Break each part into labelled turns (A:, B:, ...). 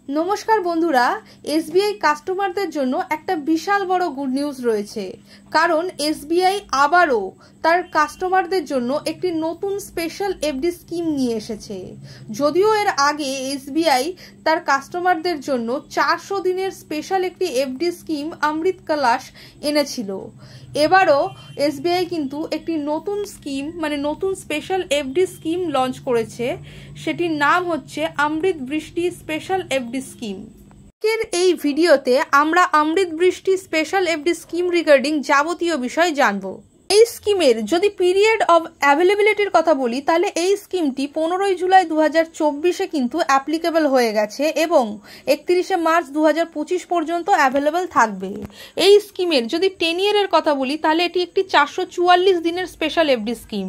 A: নমস্কার বন্ধুরা, এসবিআই কাস্টমারদের জন্য একটা বিশাল বড় গুড নিউজ রয়েছে। কারণ এসবিআই আবারও তার কাস্টমারদের জন্য একটি নতুন স্পেশাল এফডি স্কিম নিয়ে এসেছে। যদিও এর আগে এসবিআই তার কাস্টমারদের জন্য 400 দিনের স্পেশাল একটি এফডি স্কিম অমৃত কলশ এনেছিল, এবারও এসবিআই কিন্তু একটি নতুন স্কিম নতুন স্পেশাল এফডি স্কিম লঞ্চ করেছে। সেটির নাম হচ্ছে অমৃত বৃষ্টি স্পেশাল এফডি স্কিম। আজকের এই ভিডিওতে আমরা অমৃত বৃষ্টি স্পেশাল এফডি স্কিম রিগার্ডিং যাবতীয় বিষয় জানবো। এই স্কিমের যদি পিরিয়ড অফ অ্যাভেলেবিলিটির কথা বলি, তাহলে এই স্কিমটি 15 জুলাই 2024 কিন্তু অ্যাপ্লিকেবল হয়ে গেছে এবং 31 মার্চ 2025 পর্যন্ত অ্যাভেলেবল থাকবে। এই স্কিমের যদি 10 ইয়ারের কথা বলি, তাহলে এটি একটি 444 দিনের স্পেশাল এফডি স্কিম।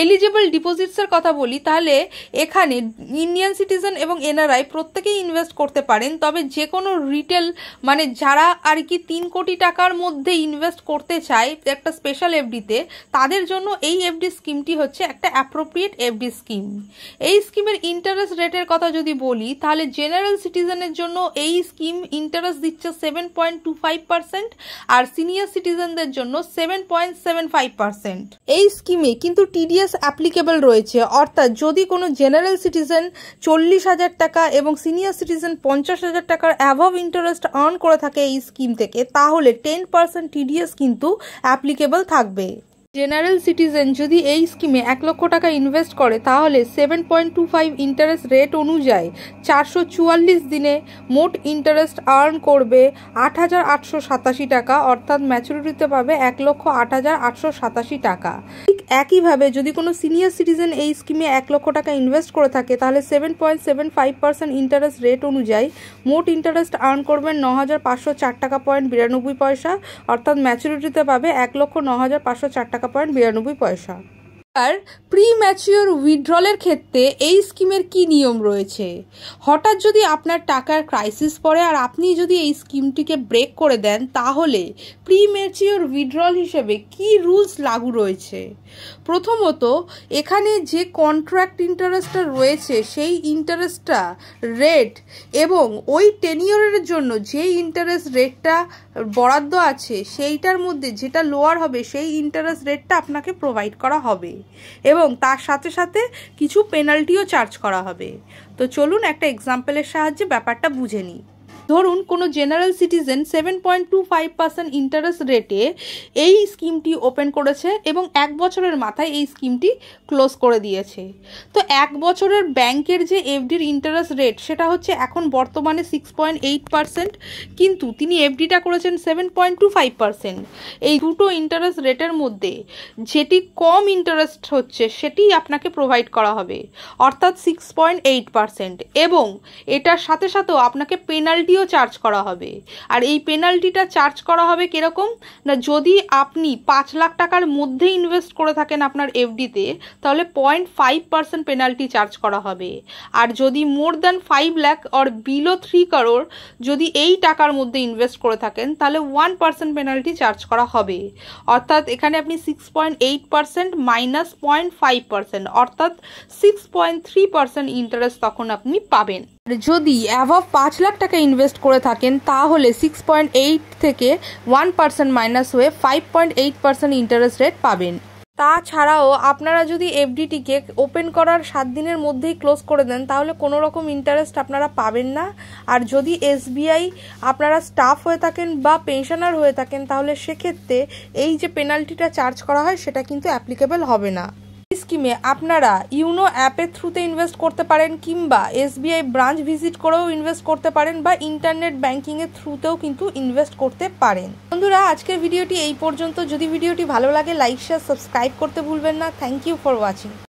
A: এলিজিবল ডিপোজিটসের কথা বলি, তাহলে এখানে ইন্ডিয়ান সিটিজেন এবং এনআরআই প্রত্যেকেই ইনভেস্ট করতে পারেন। তবে যে কোনো রিটেল যারা আর কি 3 কোটি টাকার মধ্যে ইনভেস্ট করতে চায় একটা স্পেশাল এফডিতে, তাদের জন্য এই এফডি স্কিমটি হচ্ছে একটা অ্যাপ্রোপ্রিয়েট এফডি স্কিম। এই স্কিমের ইন্টারেস্ট রেটের কথা যদি বলি, তাহলে জেনারেল সিটিজেনের জন্য এই স্কিম ইন্টারেস্ট দিচ্ছে 7.25% আর সিনিয়র সিটিজেনদের জন্য 7.75%। এই স্কিমে কিন্তু টিডিএস অ্যাপ্লিকেবল রয়েছে, অর্থাৎ যদি কোনো জেনারেল সিটিজেন 40,000 টাকা এবং সিনিয়র সিটিজেন 50,000 টাকার অ্যাভাব ইন্টারেস্ট আর্ন করে থাকে এই স্কিম থেকে, তাহলে 10% টিডিএস কিন্তু অ্যাপ্লিকেবল থাকবে। জেনারেল সিটিজেন যদি এই স্কিমে 1 লক্ষ টাকা ইনভেস্ট করে, তাহলে 7.25 ইন্টারেস্ট রেট অনুযায়ী 444 দিনে মোট ইন্টারেস্ট আর্ন করবে 8,887 টাকা, অর্থাৎ ম্যাচুরিটিতে পাবে 1,08,887 টাকা। ঠিক একইভাবে যদি কোনো সিনিয়র সিটিজেন এই স্কিমে 1 লক্ষ টাকা ইনভেস্ট করে থাকে, তাহলে 7.75% ইন্টারেস্ট রেট অনুযায়ী মোট ইন্টারেস্ট আর্ন করবেন 9,504 টাকা 92 পয়সা, অর্থাৎ ম্যাচুরিটিতে পাবে 1,09,504 টাকা 92 পয়সা। আর প্রি ম্যাচিওর উইথড্রলের ক্ষেত্রে এই স্কিমের কি নিয়ম রয়েছে? হঠাৎ যদি আপনার টাকার ক্রাইসিস পড়ে আর আপনি যদি এই স্কিমটিকে ব্রেক করে দেন, তাহলে প্রি ম্যাচিওর উইথড্রল হিসেবে কি রুলস লাগু রয়েছে? প্রথমত, এখানে যে কন্ট্রাক্ট ইন্টারেস্টটা রয়েছে সেই ইন্টারেস্টটা রেট এবং ওই টেনিয়রের জন্য যে ইন্টারেস্ট রেটটা বরাদ্দ আছে সেইটার মধ্যে যেটা লোয়ার হবে সেই ইন্টারেস্ট রেটটা আপনাকে প্রোভাইড করা হবে এবং তার সাথে সাথে কিছু পেনাল্টিও চার্জ করা হবে। তো চলুন একটা এক্সাম্পলের সাহায্যে ব্যাপারটা বুঝে নিই। ধরুন কোনো জেনারেল সিটিজেন 7.25% ইন্টারেস্ট রেটে এই স্কিমটি ওপেন করেছে এবং 1 বছরের মাথায় এই স্কিমটি ক্লোজ করে দিয়েছে। তো 1 বছরের ব্যাংকের যে এফডির ইন্টারেস্ট রেট সেটা হচ্ছে এখন বর্তমানে 6.8%, কিন্তু তিনি এফডিটা করেছেন 7.25%। এই দুটো ইন্টারেস্ট রেটের মধ্যে যেটি কম ইন্টারেস্ট হচ্ছে সেটি আপনাকে প্রোভাইড করা হবে, অর্থাৎ 6.8%, এবং এটার সাথে সাথেও আপনাকে পেনাল্টিও চার্জ করা হবে। আর এই পেনাল্টিটা চার্জ করা হবে কিরকম না, যদি আপনি 5 লাখ টাকার মধ্যে ইনভেস্ট করে থাকেন আপনার এফডিতে, তাহলে 0.5% পেনাল্টি চার্জ করা হবে। আর যদি more than 5 lakh or below 3 crore যদি এই টাকার মধ্যে ইনভেস্ট করে থাকেন, তাহলে 1% পেনাল্টি চার্জ করা হবে। অর্থাৎ এখানে আপনি 6.8% মাইনাস 0.5%, অর্থাৎ 6.3% ইন্টারেস্ট তখন আপনি পাবেন। যদি অ্যাভাব 5 লাখ টাকা ইনভেস্ট করে থাকেন, তাহলে 6.8 থেকে 1% মাইনাস হয়ে 5.8% ইন্টারেস্ট রেট পাবেন। তাছাড়াও আপনারা যদি এফডিটিকে ওপেন করার 7 দিনের মধ্যেই ক্লোজ করে দেন, তাহলে কোনো রকম ইন্টারেস্ট আপনারা পাবেন না। আর যদি এসবিআই আপনারা স্টাফ হয়ে থাকেন বা পেনশনার হয়ে থাকেন, তাহলে সেক্ষেত্রে এই যে পেনাল্টিটা চার্জ করা হয় সেটা কিন্তু অ্যাপ্লিকেবল হবে না। স্কিমে আপনারা ইউনো অ্যাপের থ্রুতে ইনভেস্ট করতে পারেন, কিংবা এসবিআই ব্রাঞ্চ ভিজিট করেও ইনভেস্ট করতে পারেন, বা ইন্টারনেট ব্যাংকিংয়ের থ্রুতেও কিন্তু ইনভেস্ট করতে পারেন। বন্ধুরা, আজকের ভিডিওটি এই পর্যন্ত। যদি ভিডিওটি ভালো লাগে, লাইক শেয়ার সাবস্ক্রাইব করতে ভুলবেন না। Thank you for watching.